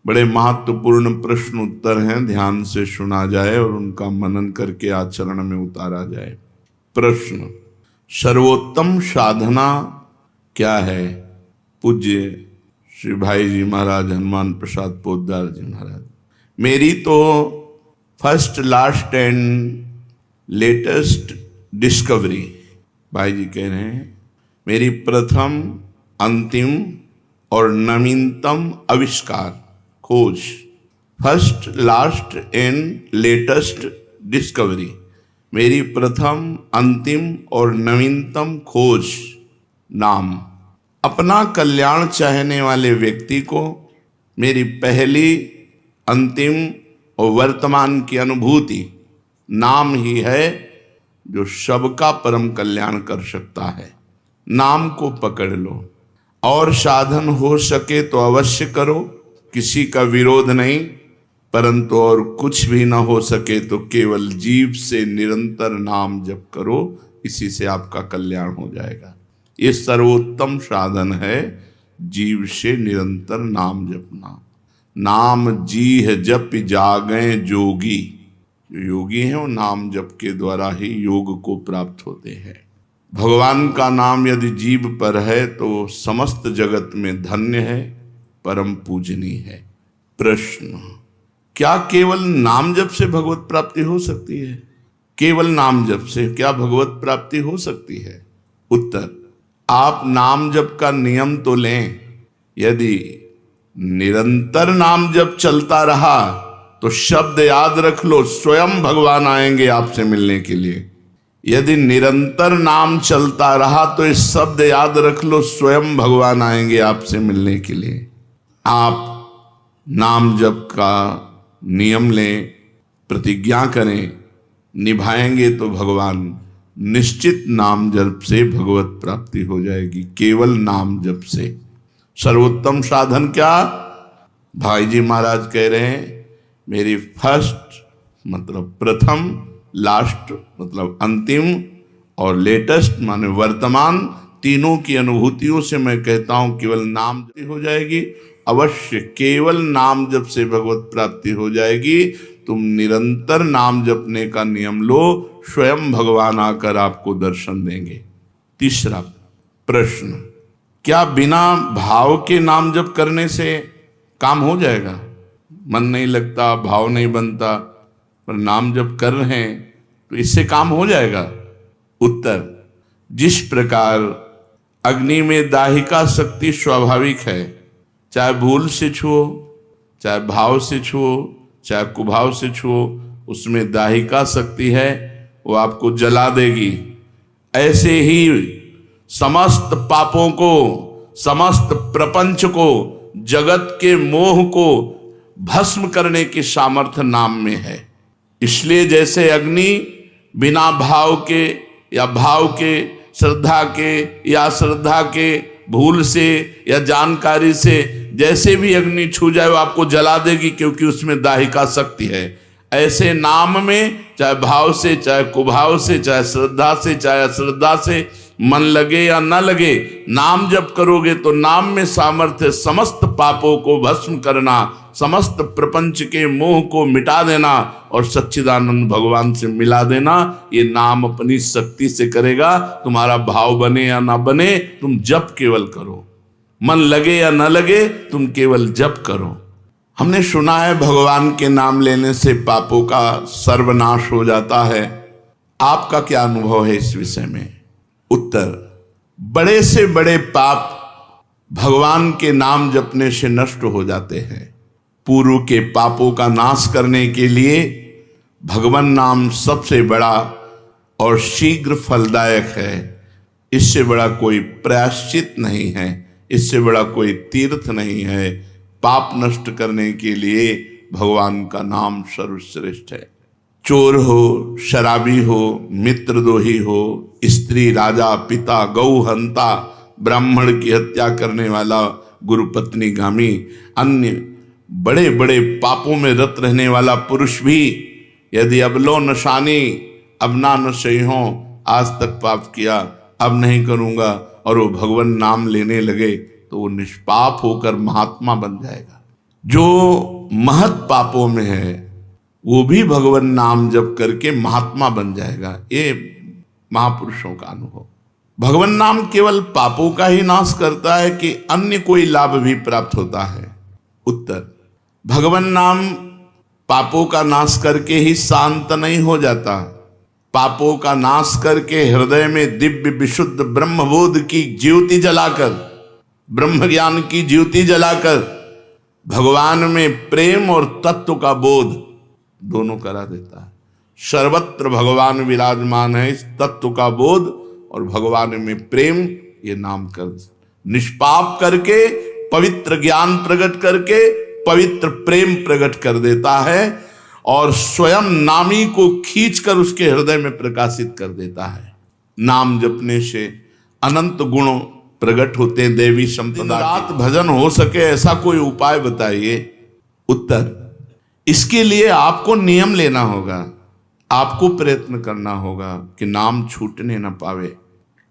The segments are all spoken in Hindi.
बड़े महत्वपूर्ण प्रश्न उत्तर हैं, ध्यान से सुना जाए और उनका मनन करके आचरण में उतारा जाए। प्रश्न, सर्वोत्तम साधना क्या है? पूज्य श्री भाई जी महाराज हनुमान प्रसाद पोद्दार जी महाराज। मेरी तो first, last and latest discovery, भाई जी कह रहे हैं, मेरी प्रथम, अंतिम और नवीनतम आविष्कार, खोज, first, last and latest discovery, मेरी प्रथम, अंतिम और नवीनतम खोज, नाम। अपना कल्याण चाहने वाले व्यक्ति को मेरी पहली, अंतिम और वर्तमान की अनुभूति नाम ही है जो सबका परम कल्याण कर सकता है। नाम को पकड़ लो और साधन हो सके तो अवश्य करो, किसी का विरोध नहीं, परंतु और कुछ भी ना हो सके तो केवल जीव से निरंतर नाम जप करो, इसी से आपका कल्याण हो जाएगा। ये सर्वोत्तम साधन है, जीव से निरंतर नाम जपना। नाम जीह जप जागें जोगी, जो योगी हैं वो नाम जप के द्वारा ही योग को प्राप्त होते हैं। भगवान का नाम यदि जीव पर है तो समस्त जगत में धन्य है, परम पूजनीय है। प्रश्न, क्या केवल नाम जप से भगवत प्राप्ति हो सकती है? केवल नाम जप से क्या भगवत प्राप्ति हो सकती है? उत्तर, आप नाम जप का नियम तो लें, यदि निरंतर नाम जप चलता रहा तो शब्द याद रख लो, स्वयं भगवान आएंगे आपसे मिलने के लिए। यदि निरंतर नाम चलता रहा तो इस शब्द याद रख लो, स्वयं भगवान आएंगे आपसे मिलने के लिए। आप नाम जप का नियम लें, प्रतिज्ञा करें, निभाएंगे तो भगवान निश्चित नाम जप से भगवत प्राप्ति हो जाएगी, केवल नाम जप से। सर्वोत्तम साधन क्या? भाई जी महाराज कह रहे हैं, मेरी फर्स्ट मतलब प्रथम, लास्ट मतलब अंतिम और लेटेस्ट माने वर्तमान, तीनों की अनुभूतियों से मैं कहता हूं केवल नाम जप हो जाएगी। अवश्य केवल नाम जप से भगवत प्राप्ति हो जाएगी। तुम निरंतर नाम जपने का नियम लो, स्वयं भगवान आकर आपको दर्शन देंगे। तीसरा प्रश्न, क्या बिना भाव के नाम जप करने से काम हो जाएगा? मन नहीं लगता, भाव नहीं बनता, पर नाम जप कर रहे हैं तो इससे काम हो जाएगा? उत्तर, जिस प्रकार अग्नि में दाहिका शक्ति स्वाभाविक है, चाहे भूल से छुओ, चाहे भाव से छुओ, चाहे कुभाव से छुओ, उसमें दाहिका शक्ति है, वो आपको जला देगी। ऐसे ही समस्त पापों को, समस्त प्रपंच को, जगत के मोह को भस्म करने की सामर्थ्य नाम में है। इसलिए जैसे अग्नि बिना भाव के या भाव के, श्रद्धा के या श्रद्धा के, भूल से या जानकारी से, जैसे भी अग्नि छू जाए वो आपको जला देगी, क्योंकि उसमें दाहिका शक्ति है। ऐसे नाम में चाहे भाव से, चाहे कुभाव से, चाहे श्रद्धा से, चाहे अश्रद्धा से, मन लगे या न लगे, नाम जप करोगे तो नाम में सामर्थ्य समस्त पापों को भस्म करना, समस्त प्रपंच के मोह को मिटा देना और सच्चिदानंद भगवान से मिला देना। ये नाम अपनी शक्ति से करेगा। तुम्हारा भाव बने या ना बने, तुम जप केवल करो, मन लगे या न लगे, तुम केवल जप करो। हमने सुना है भगवान के नाम लेने से पापों का सर्वनाश हो जाता है। आपका क्या अनुभव है इस विषय में? उत्तर, बड़े से बड़े पाप भगवान के नाम जपने से नष्ट हो जाते हैं। पूर्व के पापों का नाश करने के लिए भगवान नाम सबसे बड़ा और शीघ्र फलदायक है। इससे बड़ा कोई प्रायश्चित नहीं है, इससे बड़ा कोई तीर्थ नहीं है। पाप नष्ट करने के लिए भगवान का नाम सर्वश्रेष्ठ है। चोर हो, शराबी हो, मित्रद्रोही हो, स्त्री, राजा, पिता, गौ हंता, ब्राह्मण की हत्या करने वाला, गुरुपत्नी गामी, अन्य बड़े बड़े पापों में रत रहने वाला पुरुष भी यदि अब लो नशानी, अब ना नशे हो, आज तक पाप किया, अब नहीं करूँगा, और वो भगवान नाम लेने लगे तो वो निष्पाप होकर महात्मा बन जाएगा। जो महत पापों में है वो भी भगवान नाम जप करके महात्मा बन जाएगा। ये महापुरुषों का अनुभव। भगवान नाम केवल पापों का ही नाश करता है कि अन्य कोई लाभ भी प्राप्त होता है? उत्तर, भगवान नाम पापों का नाश करके ही शांत नहीं हो जाता। पापों का नाश करके हृदय में दिव्य विशुद्ध ब्रह्मबोध की ज्योति जलाकर, ब्रह्म ज्ञान की ज्योति जलाकर भगवान में प्रेम और तत्व का बोध दोनों करा देता है। सर्वत्र भगवान विराजमान है, इस तत्व का बोध और भगवान में प्रेम ये नाम कर निष्पाप करके पवित्र ज्ञान प्रकट करके पवित्र प्रेम प्रकट कर देता है और स्वयं नामी को खींचकर उसके हृदय में प्रकाशित कर देता है। नाम जपने से अनंत गुणों प्रकट होते हैं, देवी संपदा। रात भजन हो सके ऐसा कोई उपाय बताइए। उत्तर, इसके लिए आपको नियम लेना होगा, आपको प्रयत्न करना होगा कि नाम छूटने न पावे।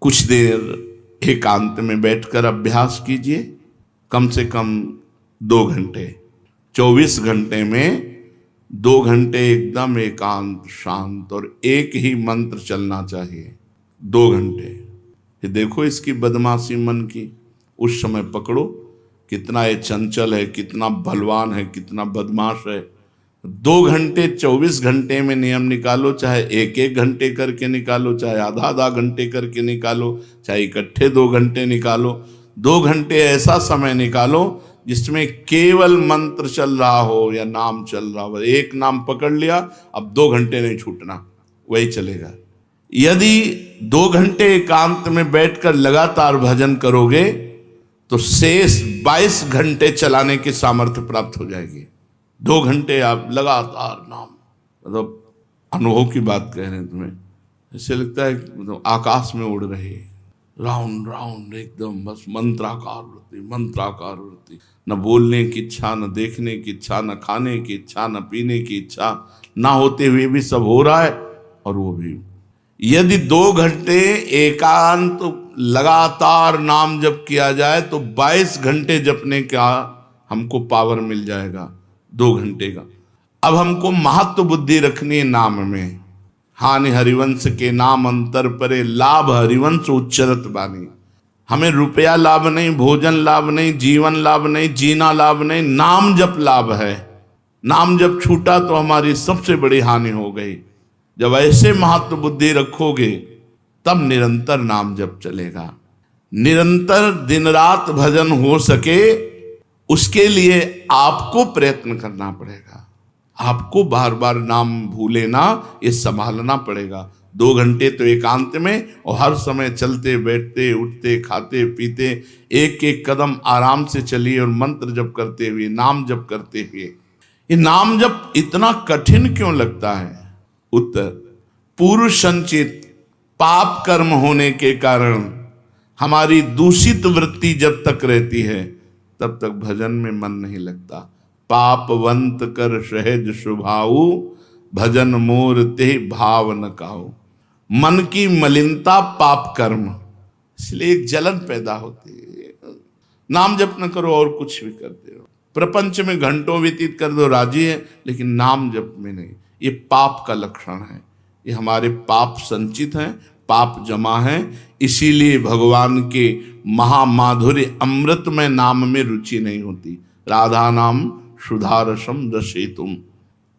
कुछ देर एकांत में बैठकर अभ्यास कीजिए, कम से कम 2 घंटे। 24 घंटे में 2 घंटे एकदम एकांत शांत और एक ही मंत्र चलना चाहिए। 2 घंटे। ये देखो इसकी बदमाशी मन की, उस समय पकड़ो कितना ये चंचल है, कितना बलवान है, कितना बदमाश है। 2 घंटे 24 घंटे में नियम निकालो, चाहे 1-1 घंटे करके निकालो, चाहे आधा घंटे करके निकालो, चाहे इकट्ठे 2 घंटे निकालो। 2 घंटे ऐसा समय निकालो जिसमें केवल मंत्र चल रहा हो या नाम चल रहा हो। एक नाम पकड़ लिया, अब 2 घंटे नहीं छूटना, वही चलेगा। यदि 2 घंटे एकांत में बैठकर लगातार भजन करोगे तो शेष 22 घंटे चलाने की सामर्थ्य प्राप्त हो जाएगी। 2 घंटे आप लगातार नाम, मतलब अनुभव की बात कह रहे हैं तुम्हें, ऐसे लगता है मतलब आकाश में उड़ रहे, राउंड राउंड एकदम, बस मंत्राकार वृत्ति, न बोलने की इच्छा, न देखने की इच्छा, न खाने की इच्छा, न पीने की इच्छा, ना होते हुए भी सब हो रहा है। और वो भी यदि 2 घंटे एकांत लगातार नाम जप किया जाए तो 22 घंटे जपने का हमको पावर मिल जाएगा 2 घंटे का। अब हमको महत्व बुद्धि रखनी है नाम में। हानि हरिवंश के नाम अंतर परे, लाभ हरिवंश उच्चरत बानी। हमें रुपया लाभ नहीं, भोजन लाभ नहीं, जीवन लाभ नहीं, जीना लाभ नहीं, नाम जप लाभ है। नाम जप छूटा तो हमारी सबसे बड़ी हानि हो गई। जब ऐसे महत्व बुद्धि रखोगे तब निरंतर नाम जप चलेगा। निरंतर दिन रात भजन हो सके उसके लिए आपको प्रयत्न करना पड़ेगा। आपको बार बार नाम भूले ना, ये संभालना पड़ेगा। 2 घंटे तो एकांत में और हर समय चलते बैठते उठते खाते पीते एक एक कदम आराम से चलिए और मंत्र जप करते हुए, नाम जप करते हुए। ये नाम जप इतना कठिन क्यों लगता है? उत्तर, पूर्व संचित पाप कर्म होने के कारण हमारी दूषित वृत्ति जब तक रहती है तब तक भजन में मन नहीं लगता। पापवंत कर सहज स्वभाऊ, भजन मोर ते भाव न काऊ। मन की मलिनता पाप कर्म, इसलिए एक जलन पैदा होती है। नाम जप न करो और कुछ भी करते हो, प्रपंच में घंटों व्यतीत कर दो, राजी है, लेकिन नाम जप में नहीं। ये पाप का लक्षण है। ये हमारे पाप संचित हैं, पाप जमा है। इसीलिए भगवान के महामाधुर्य अमृतमय नाम में रुचि नहीं होती। राधा नाम सुधारसम रसेतुम।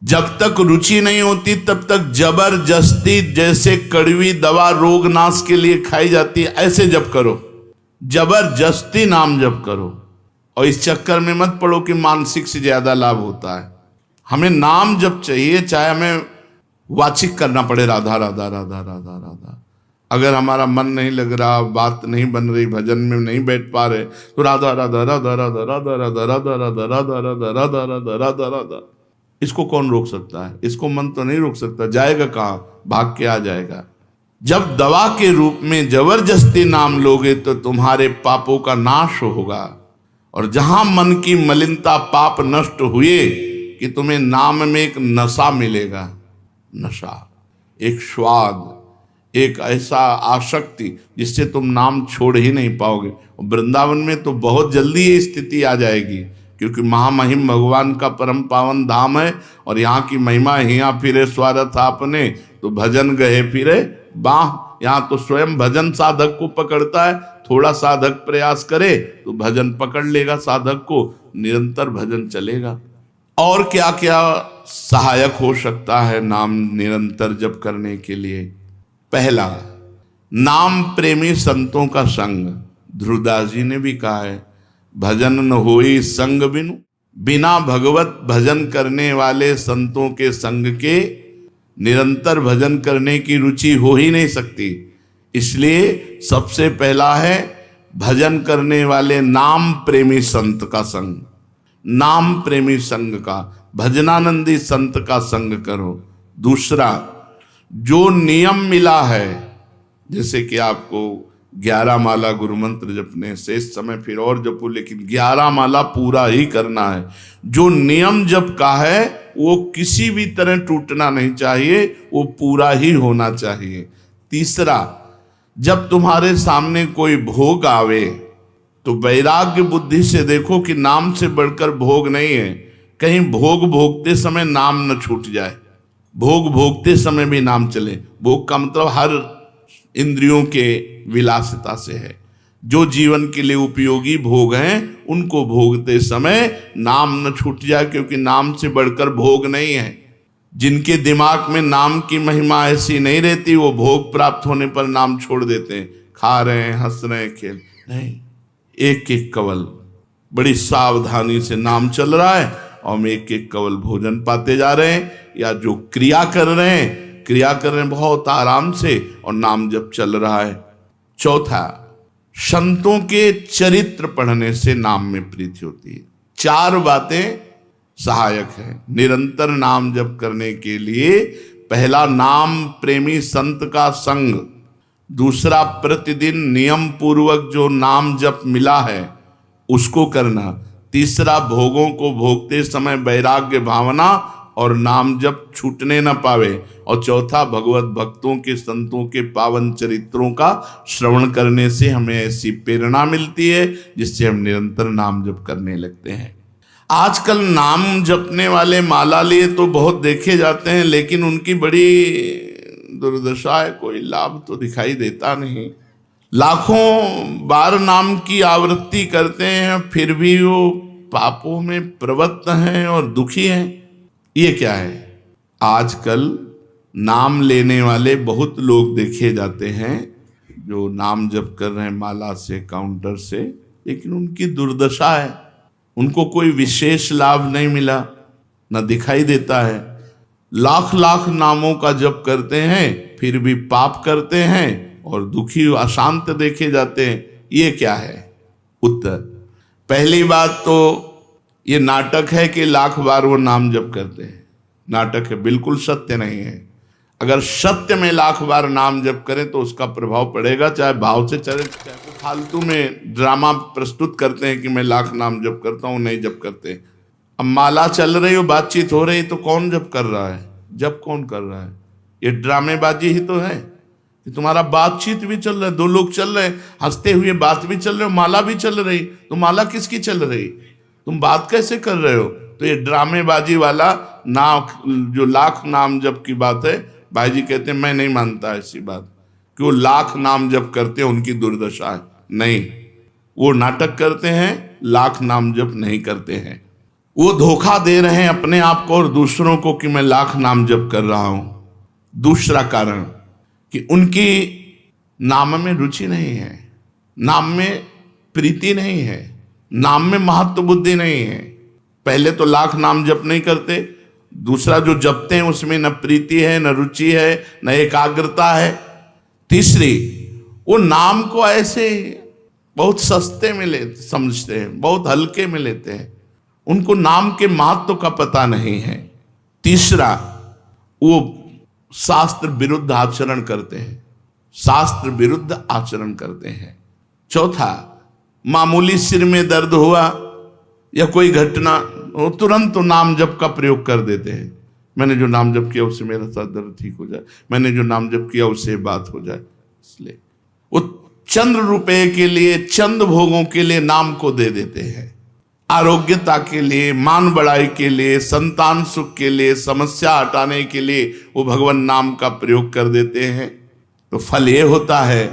जब तक रुचि नहीं होती तब तक जबरदस्ती, जैसे कड़वी दवा रोग नाश के लिए खाई जाती है, ऐसे जप करो, जबरदस्ती नाम जप करो। और इस चक्कर में मत पड़ो कि मानसिक से ज्यादा लाभ होता है। हमें नाम जप चाहिए, चाहे हमें वाचिक करना पड़े राधा राधा राधा राधा राधा। अगर हमारा मन नहीं लग रहा, बात नहीं बन रही, भजन में नहीं बैठ पा रहे, तो राधा राधा राधा राधा राधा राधा राधा राधा राधा राधा राधा राधा राधा राधा। इसको कौन रोक सकता है? इसको मन तो नहीं रोक सकता। जाएगा कहाँ? भाग के आ जाएगा। जब दवा के रूप में जबरदस्ती नाम लोगे तो तुम्हारे पापों का नाश होगा। और जहां मन की मलिनता पाप नष्ट हुए कि तुम्हें नाम में एक नशा मिलेगा, नशा, एक स्वाद, एक ऐसा आसक्ति जिससे तुम नाम छोड़ ही नहीं पाओगे। वृंदावन में तो बहुत जल्दी ये स्थिति आ जाएगी क्योंकि महामहिम भगवान का परम पावन धाम है और यहाँ की महिमा हिया फिरे स्वार्थ आपने, तो भजन गए फिरे बाह। यहाँ तो स्वयं भजन साधक को पकड़ता है, थोड़ा साधक प्रयास करे तो भजन पकड़ लेगा साधक को, निरंतर भजन चलेगा। और क्या क्या सहायक हो सकता है नाम निरंतर जप करने के लिए? पहला, नाम प्रेमी संतों का संग। ध्रुवदास जी ने भी कहा है, भजन न होई संग बिनु, बिना भगवत भजन करने वाले संतों के संग के निरंतर भजन करने की रुचि हो ही नहीं सकती। इसलिए सबसे पहला है भजन करने वाले नाम प्रेमी संत का संग। नाम प्रेमी संग का, भजनानंदी संत का संग करो। दूसरा, जो नियम मिला है, जैसे कि आपको 11 माला गुरु मंत्र जपने से इस समय फिर और जपो, लेकिन 11 माला पूरा ही करना है। जो नियम जप का है वो किसी भी तरह टूटना नहीं चाहिए, वो पूरा ही होना चाहिए। तीसरा, जब तुम्हारे सामने कोई भोग आवे तो वैराग्य बुद्धि से देखो कि नाम से बढ़कर भोग नहीं है। कहीं भोग भोगते समय नाम न छूट जाए, भोग भोगते समय भी नाम चले। भोग का मतलब हर इंद्रियों के विलासिता से है। जो जीवन के लिए उपयोगी भोग हैं उनको भोगते समय नाम न छूट जाए, क्योंकि नाम से बढ़कर भोग नहीं है। जिनके दिमाग में नाम की महिमा ऐसी नहीं रहती, वो भोग प्राप्त होने पर नाम छोड़ देते हैं। खा रहे हैं, हंस रहे हैं, खेल नहीं, एक एक कवल बड़ी सावधानी से नाम चल रहा है और हम एक एक कवल भोजन पाते जा रहे हैं, या जो क्रिया कर रहे हैं बहुत आराम से और नाम जब चल रहा है। चौथा, संतों के चरित्र पढ़ने से नाम में प्रीति होती है। 4 बातें सहायक है निरंतर नाम जप करने के लिए। पहला, नाम प्रेमी संत का संग। दूसरा, प्रतिदिन नियम पूर्वक जो नाम जप मिला है उसको करना। तीसरा, भोगों को भोगते समय वैराग्य भावना और नाम जप छूटने न पावे। और चौथा, भगवत भक्तों के संतों के पावन चरित्रों का श्रवण करने से हमें ऐसी प्रेरणा मिलती है जिससे हम निरंतर नाम जप करने लगते हैं। आजकल नाम जपने वाले माला लिए तो बहुत देखे जाते हैं, लेकिन उनकी बड़ी दुर्दशा है, कोई लाभ तो दिखाई देता नहीं। लाखों बार नाम की आवृत्ति करते हैं, फिर भी वो पापों में प्रवृत्त हैं और दुखी हैं। ये क्या है? आजकल नाम लेने वाले बहुत लोग देखे जाते हैं जो नाम जप कर रहे हैं माला से, काउंटर से, लेकिन उनकी दुर्दशा है। उनको कोई विशेष लाभ नहीं मिला, न दिखाई देता है। लाख लाख नामों का जप करते हैं फिर भी पाप करते हैं और दुखी अशांत देखे जाते हैं। ये क्या है? उत्तर, पहली बात तो ये नाटक है कि लाख बार वो नाम जप करते हैं। नाटक है, बिल्कुल सत्य नहीं है। अगर सत्य में लाख बार नाम जप करें तो उसका प्रभाव पड़ेगा, चाहे भाव से चले, चाहे फालतू में ड्रामा प्रस्तुत करते हैं कि मैं लाख नाम जप करता हूँ, नहीं जप करते। अब माला चल रही हो, बातचीत हो रही, तो कौन जप कर रहा है? जप कौन कर रहा है? ये ड्रामेबाजी ही तो है कि तुम्हारा बातचीत भी चल रहा है, 2 लोग चल रहे हैं, हंसते हुए बात भी चल रहे हो, माला भी चल रही। तो माला किसकी चल रही? तुम बात कैसे कर रहे हो? तो ये ड्रामेबाजी वाला नाम, जो लाख नाम जप की बात है, भाई जी कहते हैं मैं नहीं मानता ऐसी बात कि वो लाख नाम जप करते हैं उनकी दुर्दशा है। नहीं, वो नाटक करते हैं, लाख नाम जप नहीं करते हैं। वो धोखा दे रहे हैं अपने आप को और दूसरों को कि मैं लाख नाम जप कर रहा हूं। दूसरा कारण कि उनकी नाम में रुचि नहीं है, नाम में प्रीति नहीं है, नाम में महत्व बुद्धि नहीं है। पहले तो लाख नाम जप नहीं करते, दूसरा जो जपते हैं उसमें न प्रीति है, न रुचि है, न एकाग्रता है। तीसरी, वो नाम को ऐसे बहुत सस्ते में समझते हैं, बहुत हल्के में लेते हैं, उनको नाम के महत्व का पता नहीं है। तीसरा, वो शास्त्र विरुद्ध आचरण करते हैं, शास्त्र विरुद्ध आचरण करते हैं। चौथा, मामूली सिर में दर्द हुआ या कोई घटना, वो तुरंत तो नाम जप का प्रयोग कर देते हैं। मैंने जो नाम जप किया उससे मेरा सर दर्द ठीक हो जाए, मैंने जो नाम जप किया उससे बात हो जाए। इसलिए वो चंद्र रुपए के लिए, चंद भोगों के लिए नाम को दे देते हैं। आरोग्यता के लिए, मान बढ़ाई के लिए, संतान सुख के लिए, समस्या हटाने के लिए वो भगवान नाम का प्रयोग कर देते हैं। तो फल ये होता है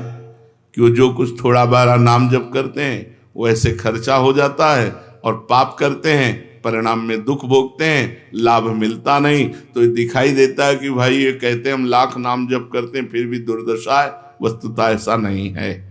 कि वो जो कुछ थोड़ा बारा नाम जप करते हैं वो ऐसे खर्चा हो जाता है, और पाप करते हैं परिणाम में दुख भोगते हैं, लाभ मिलता नहीं। तो ये दिखाई देता है कि भाई ये कहते हैं हम लाख नाम जप करते हैं फिर भी दुर्दशा है, वस्तुतः ऐसा नहीं है।